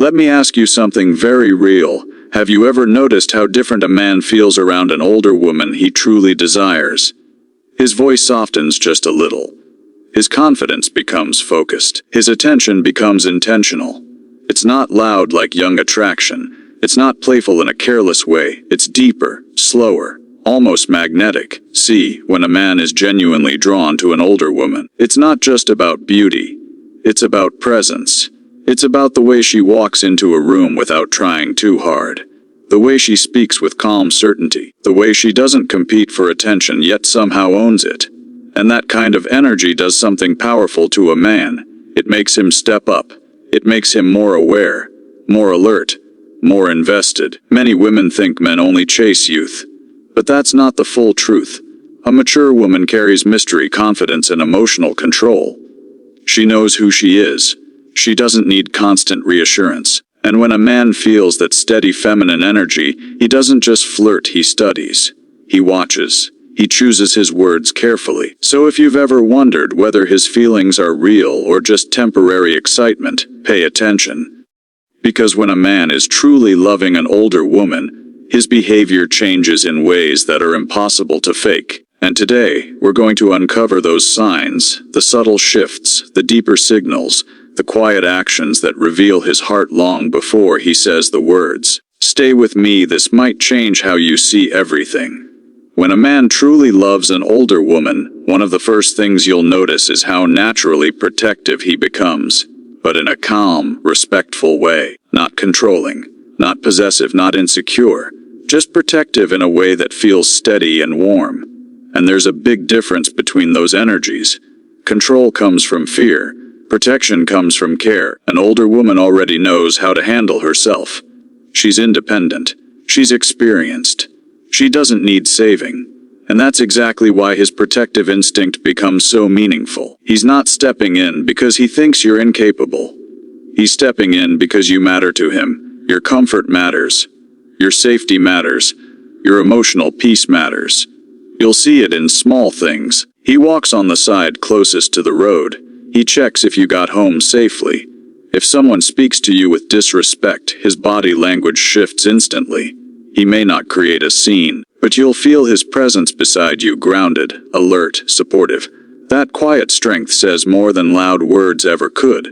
Let me ask you something very real. Have you ever noticed how different a man feels around an older woman he truly desires? His voice softens just a little. His confidence becomes focused. His attention becomes intentional. It's not loud like young attraction. It's not playful in a careless way. It's deeper, slower, almost magnetic. See, when a man is genuinely drawn to an older woman, it's not just about beauty. It's about presence. It's about the way she walks into a room without trying too hard. The way she speaks with calm certainty. The way she doesn't compete for attention yet somehow owns it. And that kind of energy does something powerful to a man. It makes him step up. It makes him more aware, more alert, more invested. Many women think men only chase youth. But that's not the full truth. A mature woman carries mystery, confidence, and emotional control. She knows who she is. She doesn't need constant reassurance. And when a man feels that steady feminine energy, he doesn't just flirt, he studies. He watches. He chooses his words carefully. So if you've ever wondered whether his feelings are real or just temporary excitement, pay attention. Because when a man is truly loving an older woman, his behavior changes in ways that are impossible to fake. And today, we're going to uncover those signs, the subtle shifts, the deeper signals, the quiet actions that reveal his heart long before he says the words. Stay with me, this might change how you see everything. When a man truly loves an older woman, one of the first things you'll notice is how naturally protective he becomes, but in a calm, respectful way. Not controlling, not possessive, not insecure, just protective in a way that feels steady and warm. And there's a big difference between those energies. Control comes from fear. Protection comes from care. An older woman already knows how to handle herself. She's independent. She's experienced. She doesn't need saving. And that's exactly why his protective instinct becomes so meaningful. He's not stepping in because he thinks you're incapable. He's stepping in because you matter to him. Your comfort matters. Your safety matters. Your emotional peace matters. You'll see it in small things. He walks on the side closest to the road. He checks if you got home safely. If someone speaks to you with disrespect, his body language shifts instantly. He may not create a scene, but you'll feel his presence beside you, grounded, alert, supportive. That quiet strength says more than loud words ever could.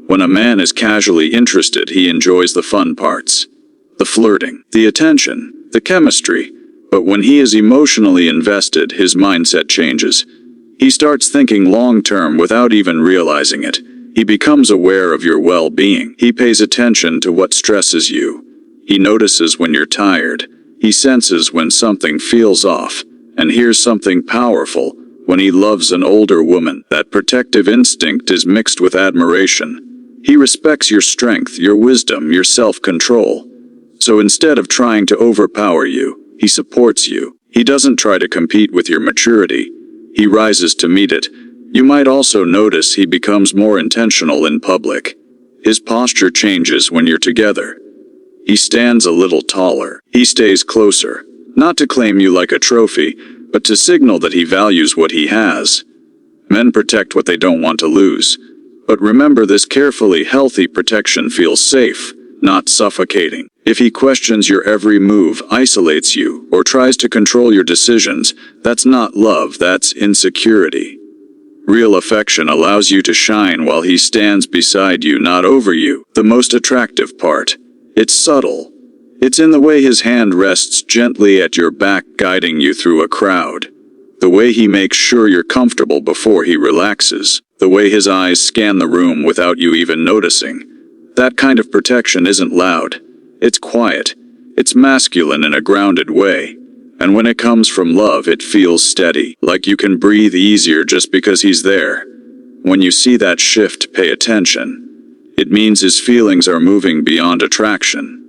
When a man is casually interested, he enjoys the fun parts. The flirting, the attention, the chemistry. But when he is emotionally invested, his mindset changes. He starts thinking long-term without even realizing it. He becomes aware of your well-being. He pays attention to what stresses you. He notices when you're tired. He senses when something feels off. And here's something powerful. When he loves an older woman, that protective instinct is mixed with admiration. He respects your strength, your wisdom, your self-control. So instead of trying to overpower you, he supports you. He doesn't try to compete with your maturity. He rises to meet it. You might also notice he becomes more intentional in public. His posture changes when you're together. He stands a little taller. He stays closer, not to claim you like a trophy, but to signal that he values what he has. Men protect what they don't want to lose. But remember, this carefully healthy protection feels safe, not suffocating. If he questions your every move, isolates you, or tries to control your decisions, that's not love, that's insecurity. Real affection allows you to shine while he stands beside you, not over you. The most attractive part. It's subtle. It's in the way his hand rests gently at your back, guiding you through a crowd. The way he makes sure you're comfortable before he relaxes. The way his eyes scan the room without you even noticing. That kind of protection isn't loud. It's quiet. It's masculine in a grounded way. And when it comes from love, it feels steady, like you can breathe easier just because he's there. When you see that shift, pay attention. It means his feelings are moving beyond attraction.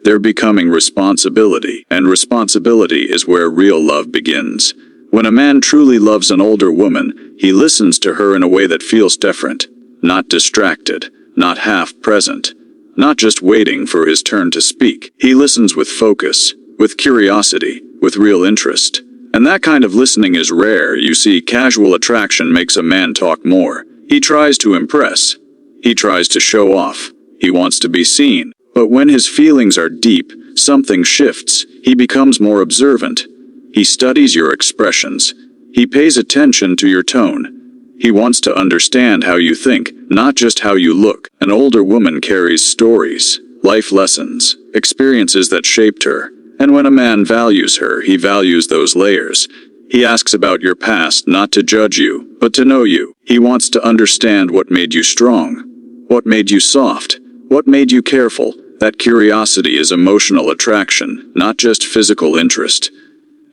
They're becoming responsibility, and responsibility is where real love begins. When a man truly loves an older woman, he listens to her in a way that feels different, not distracted, not half-present, not just waiting for his turn to speak. He listens with focus, with curiosity, with real interest. And that kind of listening is rare. You see, casual attraction makes a man talk more. He tries to impress. He tries to show off. He wants to be seen. But when his feelings are deep, something shifts. He becomes more observant. He studies your expressions. He pays attention to your tone. He wants to understand how you think, not just how you look. An older woman carries stories, life lessons, experiences that shaped her. And when a man values her, he values those layers. He asks about your past, not to judge you, but to know you. He wants to understand what made you strong, what made you soft, what made you careful. That curiosity is emotional attraction, not just physical interest.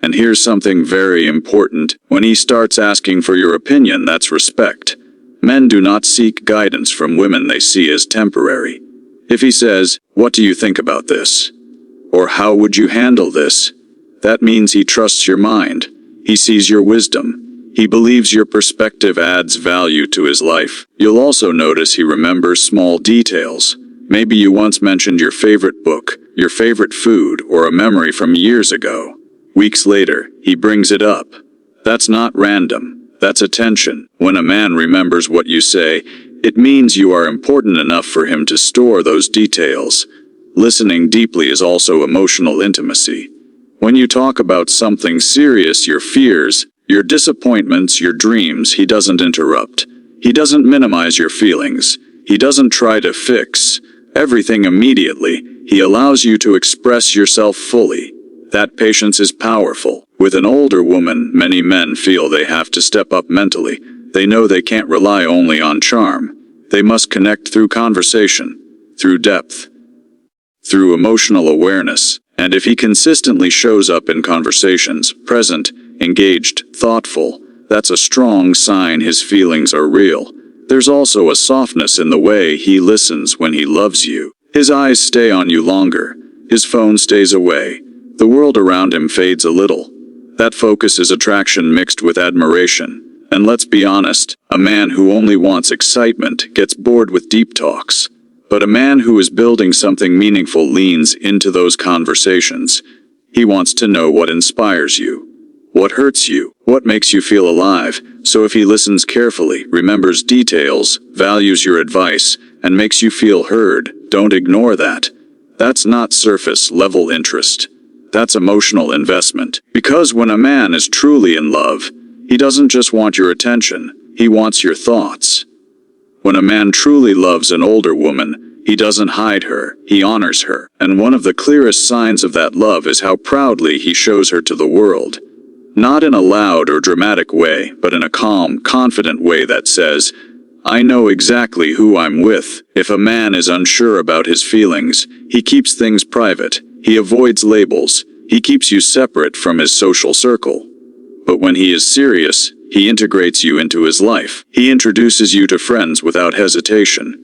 And here's something very important. When he starts asking for your opinion, that's respect. Men do not seek guidance from women they see as temporary. If he says, "What do you think about this?" or "How would you handle this?" that means he trusts your mind. He sees your wisdom. He believes your perspective adds value to his life. You'll also notice he remembers small details. Maybe you once mentioned your favorite book, your favorite food, or a memory from years ago. Weeks later, he brings it up. That's not random. That's attention. When a man remembers what you say, it means you are important enough for him to store those details. Listening deeply is also emotional intimacy. When you talk about something serious, your fears, your disappointments, your dreams, he doesn't interrupt. He doesn't minimize your feelings. He doesn't try to fix everything immediately. He allows you to express yourself fully. That patience is powerful. With an older woman, many men feel they have to step up mentally. They know they can't rely only on charm. They must connect through conversation, through depth, through emotional awareness. And if he consistently shows up in conversations, present, engaged, thoughtful, that's a strong sign his feelings are real. There's also a softness in the way he listens when he loves you. His eyes stay on you longer. His phone stays away. The world around him fades a little. That focus is attraction mixed with admiration. And let's be honest, a man who only wants excitement gets bored with deep talks. But a man who is building something meaningful leans into those conversations. He wants to know what inspires you, what hurts you, what makes you feel alive. So if he listens carefully, remembers details, values your advice, and makes you feel heard, don't ignore that. That's not surface-level interest. That's emotional investment. Because when a man is truly in love, he doesn't just want your attention, he wants your thoughts. When a man truly loves an older woman, he doesn't hide her, he honors her. And one of the clearest signs of that love is how proudly he shows her to the world. Not in a loud or dramatic way, but in a calm, confident way that says, "I know exactly who I'm with." If a man is unsure about his feelings, he keeps things private. He avoids labels. He keeps you separate from his social circle. But when he is serious, he integrates you into his life. He introduces you to friends without hesitation.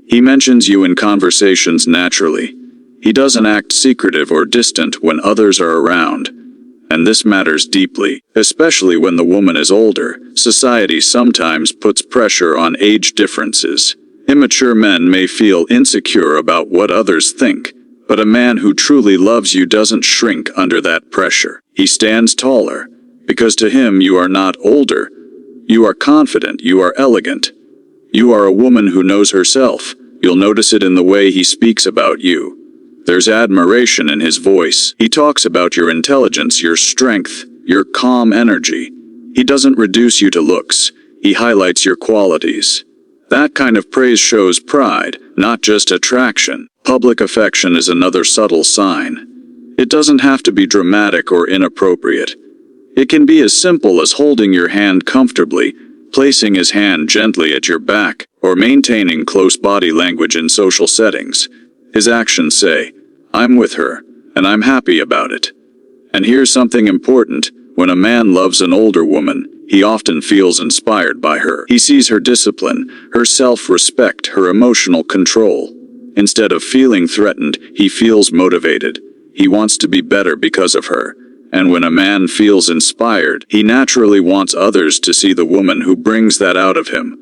He mentions you in conversations naturally. He doesn't act secretive or distant when others are around. And this matters deeply, especially when the woman is older. Society sometimes puts pressure on age differences. Immature men may feel insecure about what others think, but a man who truly loves you doesn't shrink under that pressure. He stands taller, because to him you are not older. You are confident, you are elegant. You are a woman who knows herself. You'll notice it in the way he speaks about you. There's admiration in his voice. He talks about your intelligence, your strength, your calm energy. He doesn't reduce you to looks. He highlights your qualities. That kind of praise shows pride, not just attraction. Public affection is another subtle sign. It doesn't have to be dramatic or inappropriate. It can be as simple as holding your hand comfortably, placing his hand gently at your back, or maintaining close body language in social settings. His actions say, "I'm with her, and I'm happy about it." And here's something important. When a man loves an older woman, he often feels inspired by her. He sees her discipline, her self-respect, her emotional control. Instead of feeling threatened, he feels motivated. He wants to be better because of her. And when a man feels inspired, he naturally wants others to see the woman who brings that out of him.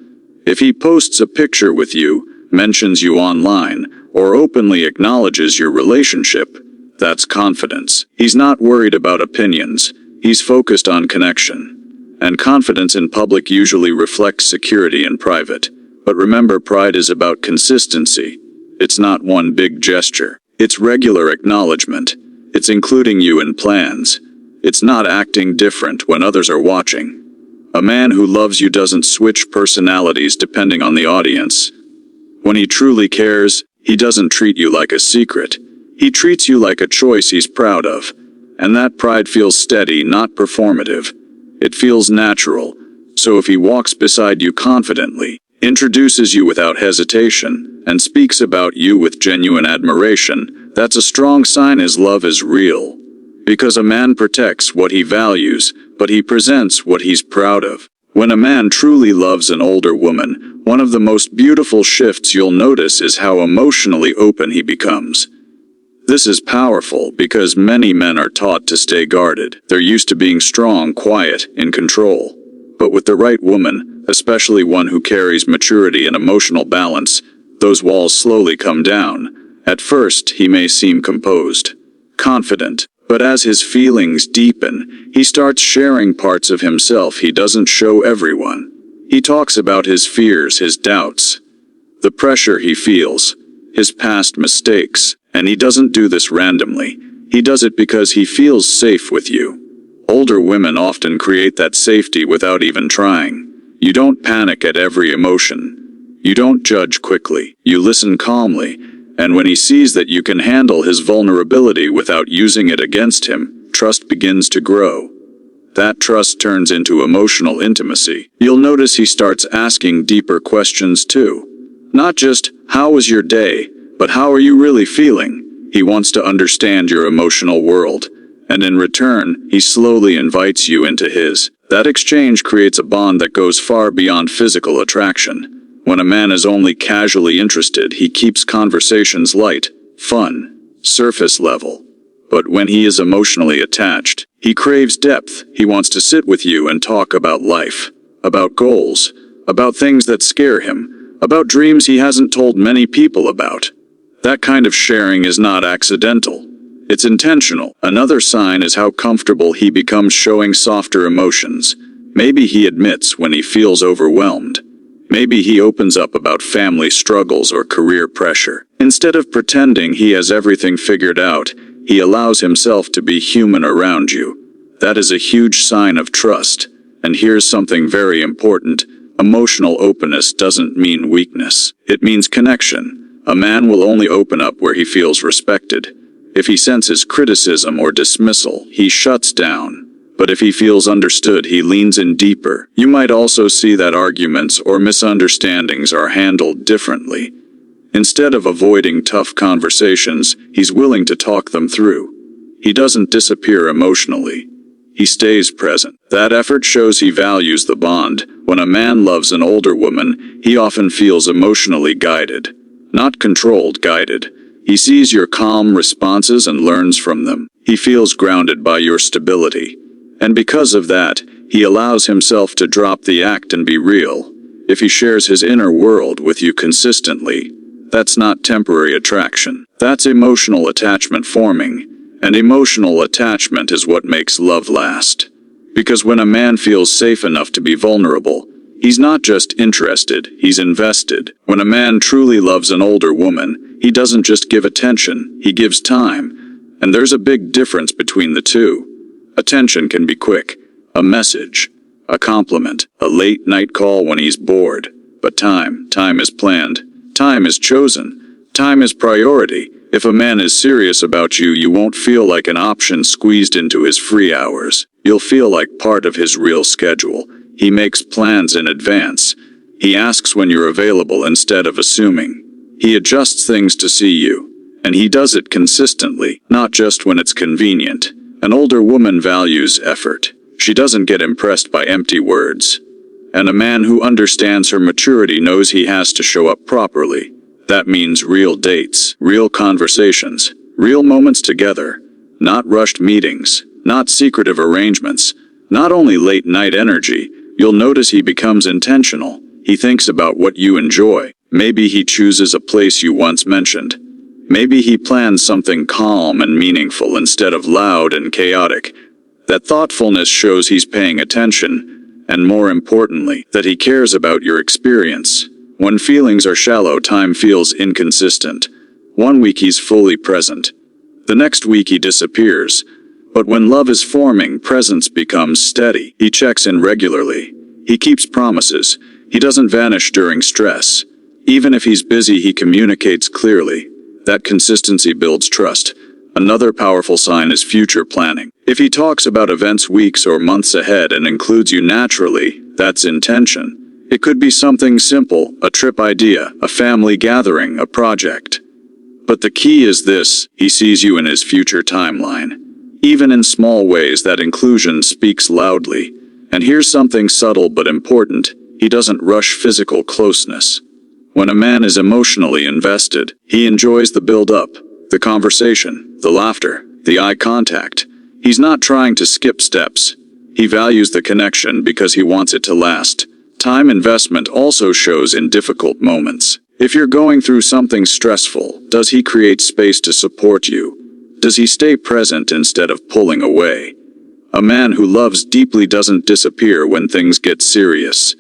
If he posts a picture with you, mentions you online, or openly acknowledges your relationship, that's confidence. He's not worried about opinions. He's focused on connection. And confidence in public usually reflects security in private. But remember, pride is about consistency. It's not one big gesture. It's regular acknowledgement. It's including you in plans. It's not acting different when others are watching. A man who loves you doesn't switch personalities depending on the audience. When he truly cares, he doesn't treat you like a secret. He treats you like a choice he's proud of. And that pride feels steady, not performative. It feels natural. So if he walks beside you confidently, introduces you without hesitation, and speaks about you with genuine admiration, that's a strong sign his love is real. Because a man protects what he values, but he presents what he's proud of. When a man truly loves an older woman, one of the most beautiful shifts you'll notice is how emotionally open he becomes. This is powerful because many men are taught to stay guarded. They're used to being strong, quiet, in control. But with the right woman, especially one who carries maturity and emotional balance, those walls slowly come down. At first, he may seem composed, confident, but as his feelings deepen, he starts sharing parts of himself he doesn't show everyone. He talks about his fears, his doubts, the pressure he feels, his past mistakes, and he doesn't do this randomly. He does it because he feels safe with you. Older women often create that safety without even trying. You don't panic at every emotion. You don't judge quickly. You listen calmly. And when he sees that you can handle his vulnerability without using it against him, trust begins to grow. That trust turns into emotional intimacy. You'll notice he starts asking deeper questions too. Not just, how was your day, but how are you really feeling? He wants to understand your emotional world. And in return, he slowly invites you into his. That exchange creates a bond that goes far beyond physical attraction. When a man is only casually interested, he keeps conversations light, fun, surface level. But when he is emotionally attached, he craves depth. He wants to sit with you and talk about life, about goals, about things that scare him, about dreams he hasn't told many people about. That kind of sharing is not accidental. It's intentional. Another sign is how comfortable he becomes showing softer emotions. Maybe he admits when he feels overwhelmed. Maybe he opens up about family struggles or career pressure. Instead of pretending he has everything figured out, he allows himself to be human around you. That is a huge sign of trust. And here's something very important. Emotional openness doesn't mean weakness. It means connection. A man will only open up where he feels respected. If he senses criticism or dismissal, he shuts down. But if he feels understood, he leans in deeper. You might also see that arguments or misunderstandings are handled differently. Instead of avoiding tough conversations, he's willing to talk them through. He doesn't disappear emotionally. He stays present. That effort shows he values the bond. When a man loves an older woman, he often feels emotionally guided. Not controlled, guided. He sees your calm responses and learns from them. He feels grounded by your stability. And because of that, he allows himself to drop the act and be real. If he shares his inner world with you consistently, that's not temporary attraction. That's emotional attachment forming. And emotional attachment is what makes love last. Because when a man feels safe enough to be vulnerable, he's not just interested, he's invested. When a man truly loves an older woman, he doesn't just give attention, he gives time. And there's a big difference between the two. Attention can be quick, a message, a compliment, a late night call when he's bored. But time is planned, time is chosen, time is priority. If a man is serious about you, you won't feel like an option squeezed into his free hours. You'll feel like part of his real schedule. He makes plans in advance. He asks when you're available instead of assuming. He adjusts things to see you. And he does it consistently, not just when it's convenient. An older woman values effort. She doesn't get impressed by empty words. And a man who understands her maturity knows he has to show up properly. That means real dates, real conversations, real moments together. Not rushed meetings, not secretive arrangements, not only late-night energy. You'll notice he becomes intentional. He thinks about what you enjoy. Maybe he chooses a place you once mentioned. Maybe he plans something calm and meaningful instead of loud and chaotic. That thoughtfulness shows he's paying attention, and more importantly, that he cares about your experience. When feelings are shallow, time feels inconsistent. One week he's fully present. The next week he disappears. But when love is forming, presence becomes steady. He checks in regularly. He keeps promises. He doesn't vanish during stress. Even if he's busy, he communicates clearly. That consistency builds trust. Another powerful sign is future planning. If he talks about events weeks or months ahead and includes you naturally, that's intention. It could be something simple, a trip idea, a family gathering, a project. But the key is this: he sees you in his future timeline. Even in small ways, that inclusion speaks loudly. And here's something subtle but important: he doesn't rush physical closeness. When a man is emotionally invested, he enjoys the build-up, the conversation, the laughter, the eye contact. He's not trying to skip steps. He values the connection because he wants it to last. Time investment also shows in difficult moments. If you're going through something stressful, does he create space to support you? Does he stay present instead of pulling away? A man who loves deeply doesn't disappear when things get serious.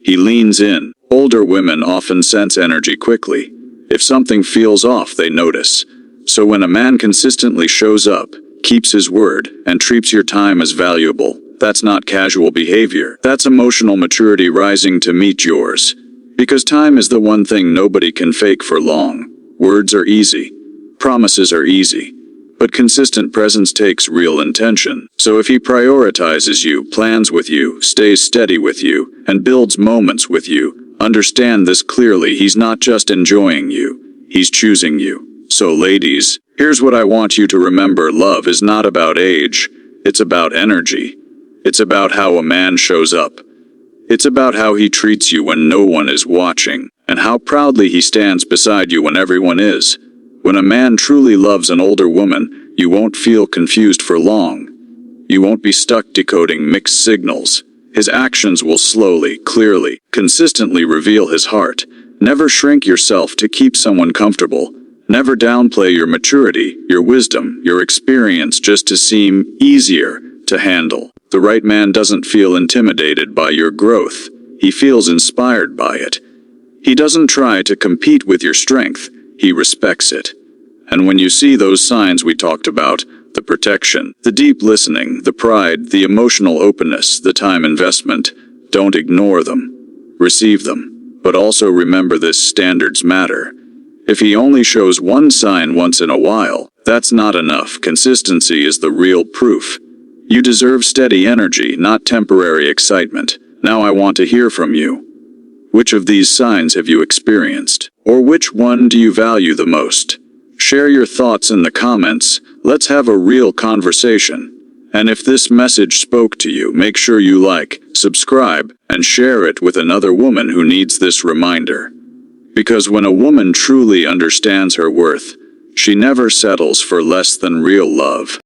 He leans in. Older women often sense energy quickly. If something feels off, they notice. So when a man consistently shows up, keeps his word, and treats your time as valuable, that's not casual behavior. That's emotional maturity rising to meet yours. Because time is the one thing nobody can fake for long. Words are easy. Promises are easy. But consistent presence takes real intention. So if he prioritizes you, plans with you, stays steady with you, and builds moments with you, understand this clearly: he's not just enjoying you, he's choosing you. So ladies, here's what I want you to remember: love is not about age, it's about energy. It's about how a man shows up. It's about how he treats you when no one is watching, and how proudly he stands beside you when everyone is. When a man truly loves an older woman, you won't feel confused for long. You won't be stuck decoding mixed signals. His actions will slowly, clearly, consistently reveal his heart. Never shrink yourself to keep someone comfortable. Never downplay your maturity, your wisdom, your experience just to seem easier to handle. The right man doesn't feel intimidated by your growth. He feels inspired by it. He doesn't try to compete with your strength. He respects it. And when you see those signs we talked about, the protection, the deep listening, the pride, the emotional openness, the time investment, don't ignore them. Receive them. But also remember this: standards matter. If he only shows one sign once in a while, that's not enough. Consistency is the real proof. You deserve steady energy, not temporary excitement. Now I want to hear from you. Which of these signs have you experienced? Or which one do you value the most? Share your thoughts in the comments. Let's have a real conversation. And if this message spoke to you, make sure you like, subscribe, and share it with another woman who needs this reminder. Because when a woman truly understands her worth, she never settles for less than real love.